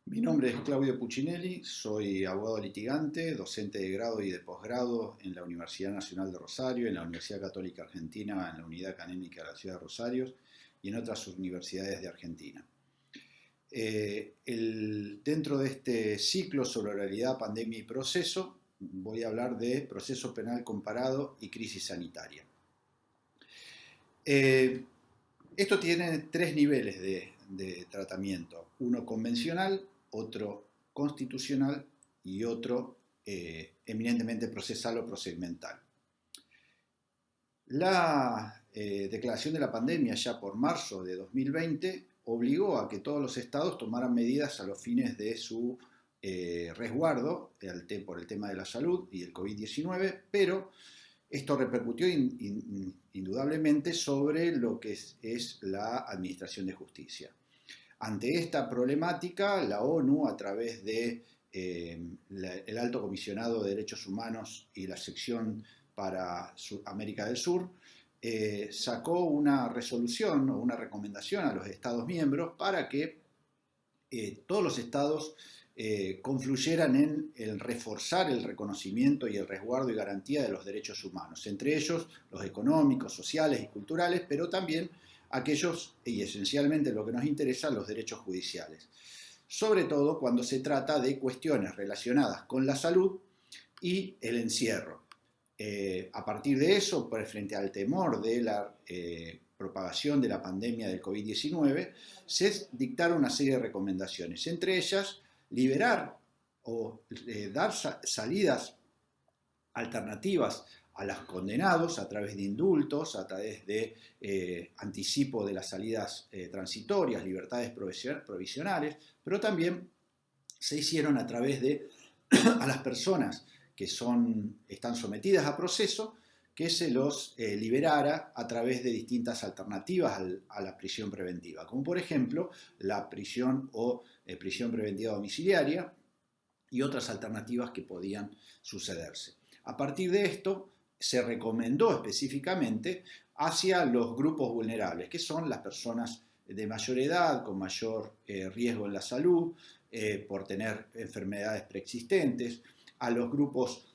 Mi nombre es Claudio Puccinelli, soy abogado litigante, docente de grado y de posgrado en la Universidad Nacional de Rosario, en la Universidad Católica Argentina, en la Unidad Académica de la Ciudad de Rosario y en otras universidades de Argentina. Dentro de este ciclo sobre oralidad, pandemia y proceso, voy a hablar de proceso penal comparado y crisis sanitaria. Esto tiene tres niveles de tratamiento, uno convencional, otro constitucional y otro eminentemente procesal o procedimental. La declaración de la pandemia ya por marzo de 2020 obligó a que todos los estados tomaran medidas a los fines de su resguardo por el tema de la salud y el COVID-19, pero esto repercutió indudablemente sobre lo que es la administración de justicia. Ante esta problemática, la ONU, a través de el Alto Comisionado de Derechos Humanos y la sección para América del Sur, sacó una resolución o una recomendación a los Estados miembros para que todos los estados confluyeran en el reforzar el reconocimiento y el resguardo y garantía de los derechos humanos, entre ellos los económicos, sociales y culturales, pero también aquellos, y esencialmente lo que nos interesa, los derechos judiciales. Sobre todo cuando se trata de cuestiones relacionadas con la salud y el encierro. A partir de eso, frente al temor de la propagación de la pandemia del COVID-19, se dictaron una serie de recomendaciones, entre ellas liberar o dar salidas alternativas a los condenados a través de indultos, a través de anticipo de las salidas transitorias, libertades provisionales, pero también se hicieron a través de a las personas que están sometidas a proceso, que se los liberara a través de distintas alternativas a la prisión preventiva, como por ejemplo la prisión o prisión preventiva domiciliaria y otras alternativas que podían sucederse. A partir de esto se recomendó específicamente hacia los grupos vulnerables, que son las personas de mayor edad, con mayor riesgo en la salud, por tener enfermedades preexistentes, a los grupos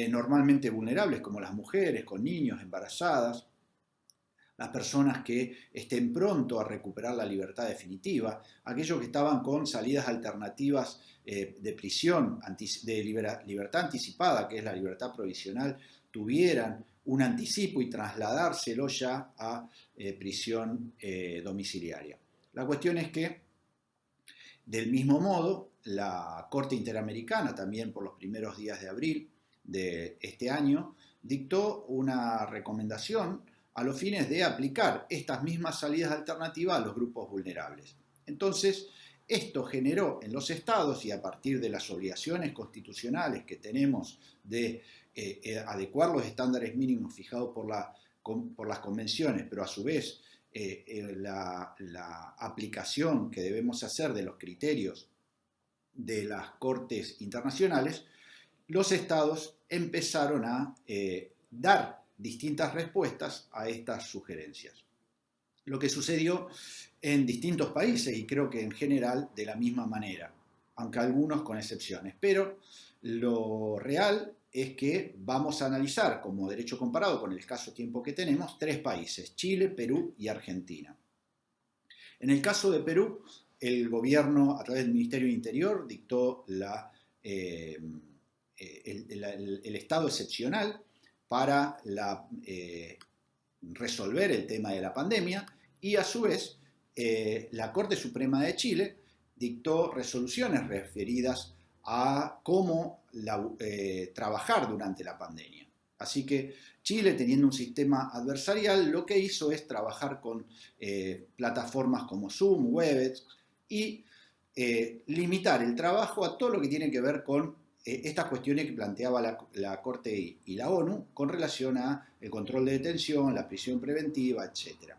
normalmente vulnerables como las mujeres, con niños, embarazadas, las personas que estén pronto a recuperar la libertad definitiva, aquellos que estaban con salidas alternativas de prisión, de libertad anticipada, que es la libertad provisional, tuvieran un anticipo y trasladárselo ya a prisión domiciliaria. La cuestión es que, del mismo modo, la Corte Interamericana, también por los primeros días de abril de este año, dictó una recomendación a los fines de aplicar estas mismas salidas alternativas a los grupos vulnerables. Entonces, esto generó en los estados, y a partir de las obligaciones constitucionales que tenemos de adecuar los estándares mínimos fijados por las convenciones, pero a su vez la aplicación que debemos hacer de los criterios de las cortes internacionales, los estados empezaron a dar distintas respuestas a estas sugerencias. Lo que sucedió en distintos países, y creo que en general de la misma manera, aunque algunos con excepciones, pero lo real es que vamos a analizar como derecho comparado con el escaso tiempo que tenemos, tres países, Chile, Perú y Argentina. En el caso de Perú, el gobierno a través del Ministerio del Interior dictó el estado excepcional para resolver el tema de la pandemia, y a su vez la Corte Suprema de Chile dictó resoluciones referidas a cómo trabajar durante la pandemia. Así que Chile, teniendo un sistema adversarial, lo que hizo es trabajar con plataformas como Zoom, Webex, y limitar el trabajo a todo lo que tiene que ver con estas cuestiones que planteaba la Corte y la ONU con relación al control de detención, la prisión preventiva, etc.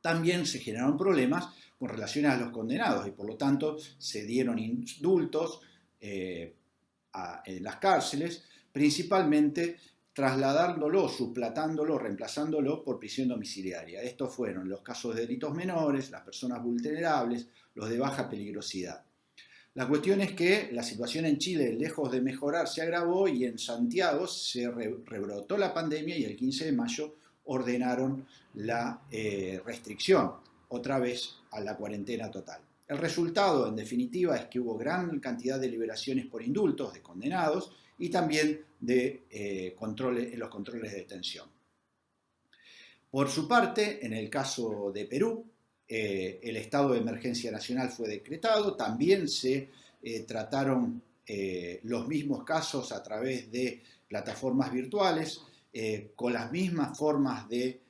También se generaron problemas con relación a los condenados y por lo tanto se dieron indultos en las cárceles, principalmente trasladándolo, suplatándolo, reemplazándolo por prisión domiciliaria. Estos fueron los casos de delitos menores, las personas vulnerables, los de baja peligrosidad. La cuestión es que la situación en Chile, lejos de mejorar, se agravó y en Santiago se rebrotó la pandemia y el 15 de mayo ordenaron la restricción, otra vez a la cuarentena total. El resultado, en definitiva, es que hubo gran cantidad de liberaciones por indultos de condenados y también de los controles de detención. Por su parte, en el caso de Perú, el estado de emergencia nacional fue decretado, también se trataron los mismos casos a través de plataformas virtuales, con las mismas formas de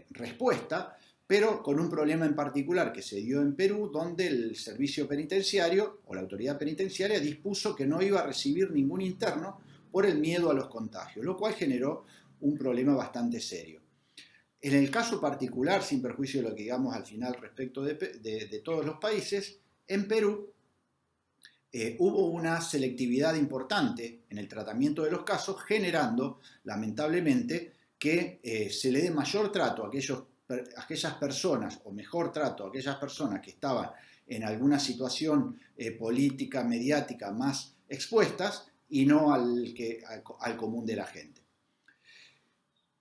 respuesta, pero con un problema en particular que se dio en Perú, donde el servicio penitenciario o la autoridad penitenciaria dispuso que no iba a recibir ningún interno por el miedo a los contagios, lo cual generó un problema bastante serio. En el caso particular, sin perjuicio de lo que digamos al final respecto de todos los países, en Perú hubo una selectividad importante en el tratamiento de los casos, generando, lamentablemente, que se le dé mayor trato a aquellas personas, o mejor trato a aquellas personas que estaban en alguna situación política, mediática más expuestas, y no al común de la gente.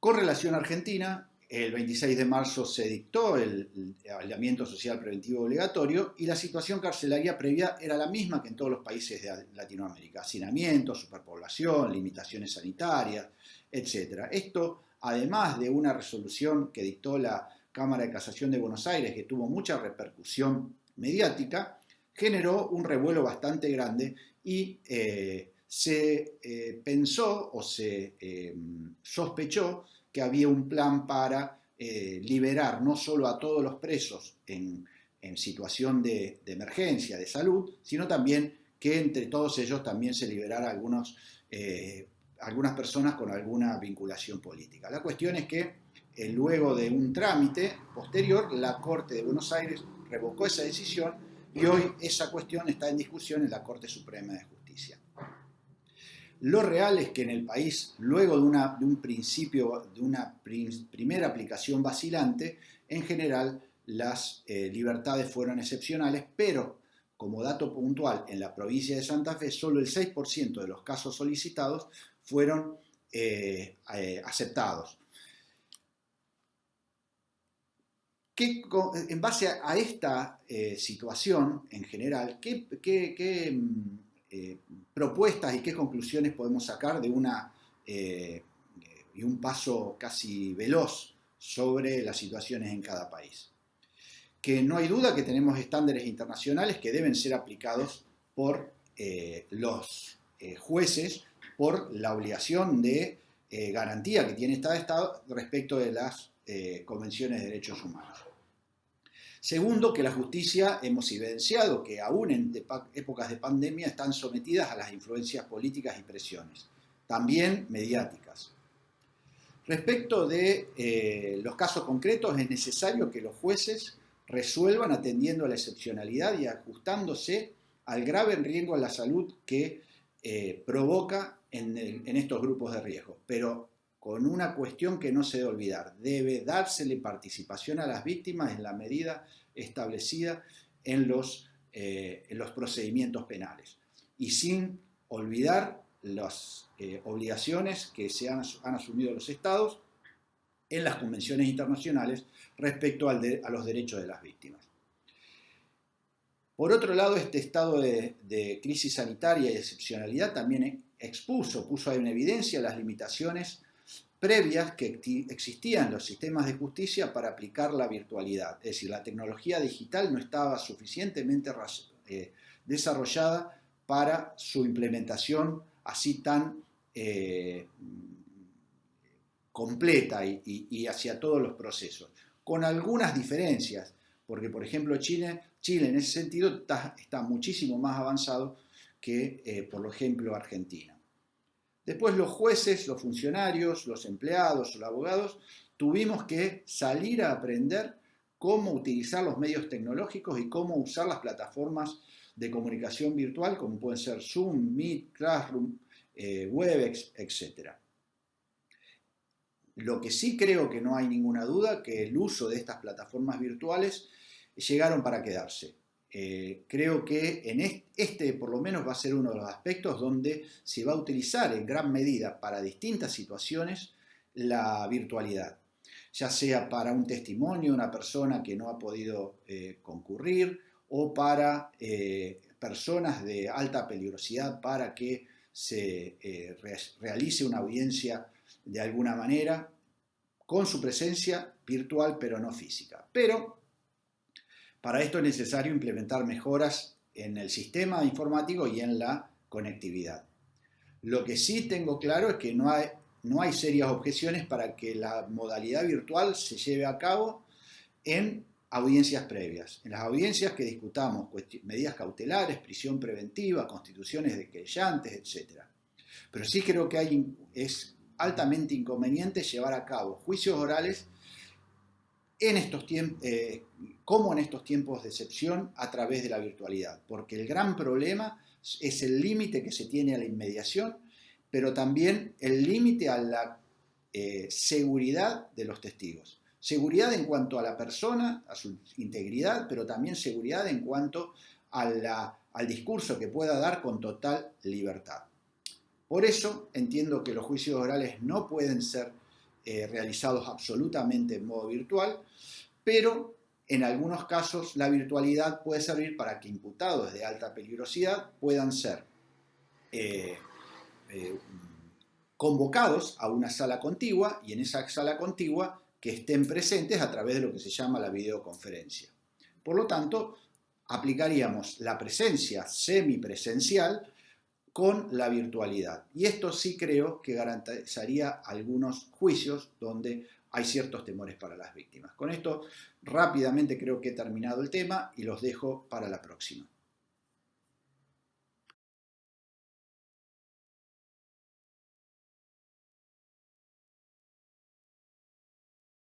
Con relación a Argentina, el 26 de marzo se dictó el aislamiento social preventivo obligatorio y la situación carcelaria previa era la misma que en todos los países de Latinoamérica: hacinamiento, superpoblación, limitaciones sanitarias, etc. Esto, además de una resolución que dictó la Cámara de Casación de Buenos Aires, que tuvo mucha repercusión mediática, generó un revuelo bastante grande y se pensó o se sospechó que había un plan para liberar no solo a todos los presos en situación de emergencia, de salud, sino también que entre todos ellos también se liberara algunas personas con alguna vinculación política. La cuestión es que luego de un trámite posterior, la Corte de Buenos Aires revocó esa decisión y hoy esa cuestión está en discusión en la Corte Suprema de Justicia. Lo real es que en el país, luego de un principio, de una primera aplicación vacilante, en general las libertades fueron excepcionales, pero como dato puntual, en la provincia de Santa Fe, solo el 6% de los casos solicitados fueron aceptados. En base a esta situación en general, ¿qué propuestas y qué conclusiones podemos sacar de un paso casi veloz sobre las situaciones en cada país? Que no hay duda que tenemos estándares internacionales que deben ser aplicados por los jueces por la obligación de garantía que tiene cada Estado respecto de las convenciones de derechos humanos. Segundo, que la justicia hemos evidenciado que aún en épocas de pandemia están sometidas a las influencias políticas y presiones, también mediáticas. Respecto de los casos concretos, es necesario que los jueces resuelvan atendiendo a la excepcionalidad y ajustándose al grave riesgo a la salud que provoca en estos grupos de riesgo, pero con una cuestión que no se debe olvidar: debe dársele participación a las víctimas en la medida establecida en los procedimientos penales y sin olvidar las obligaciones que han asumido los Estados en las convenciones internacionales respecto a los derechos de las víctimas. Por otro lado, este estado de crisis sanitaria y excepcionalidad también puso en evidencia las limitaciones previas que existían en los sistemas de justicia para aplicar la virtualidad. Es decir, la tecnología digital no estaba suficientemente desarrollada para su implementación así tan completa y hacia todos los procesos, con algunas diferencias, porque por ejemplo Chile en ese sentido está muchísimo más avanzado que por ejemplo Argentina. Después los jueces, los funcionarios, los empleados, los abogados, tuvimos que salir a aprender cómo utilizar los medios tecnológicos y cómo usar las plataformas de comunicación virtual, como pueden ser Zoom, Meet, Classroom, Webex, etc. Lo que sí creo que no hay ninguna duda que el uso de estas plataformas virtuales llegaron para quedarse. Creo que en este por lo menos va a ser uno de los aspectos donde se va a utilizar en gran medida para distintas situaciones la virtualidad, ya sea para un testimonio, una persona que no ha podido concurrir, o para personas de alta peligrosidad para que se realice una audiencia de alguna manera con su presencia virtual pero no física. Pero para esto es necesario implementar mejoras en el sistema informático y en la conectividad. Lo que sí tengo claro es que no hay serias objeciones para que la modalidad virtual se lleve a cabo en audiencias previas. En las audiencias que discutamos medidas cautelares, prisión preventiva, constituciones de querellantes, etc. Pero sí creo que es altamente inconveniente llevar a cabo juicios orales en estos como en estos tiempos de excepción a través de la virtualidad, porque el gran problema es el límite que se tiene a la inmediación, pero también el límite a la seguridad de los testigos. Seguridad en cuanto a la persona, a su integridad, pero también seguridad en cuanto al discurso que pueda dar con total libertad. Por eso entiendo que los juicios orales no pueden ser realizados absolutamente en modo virtual, pero en algunos casos la virtualidad puede servir para que imputados de alta peligrosidad puedan ser convocados a una sala contigua y en esa sala contigua que estén presentes a través de lo que se llama la videoconferencia. Por lo tanto, aplicaríamos la presencia semipresencial con la virtualidad. Y esto sí creo que garantizaría algunos juicios donde hay ciertos temores para las víctimas. Con esto rápidamente creo que he terminado el tema y los dejo para la próxima.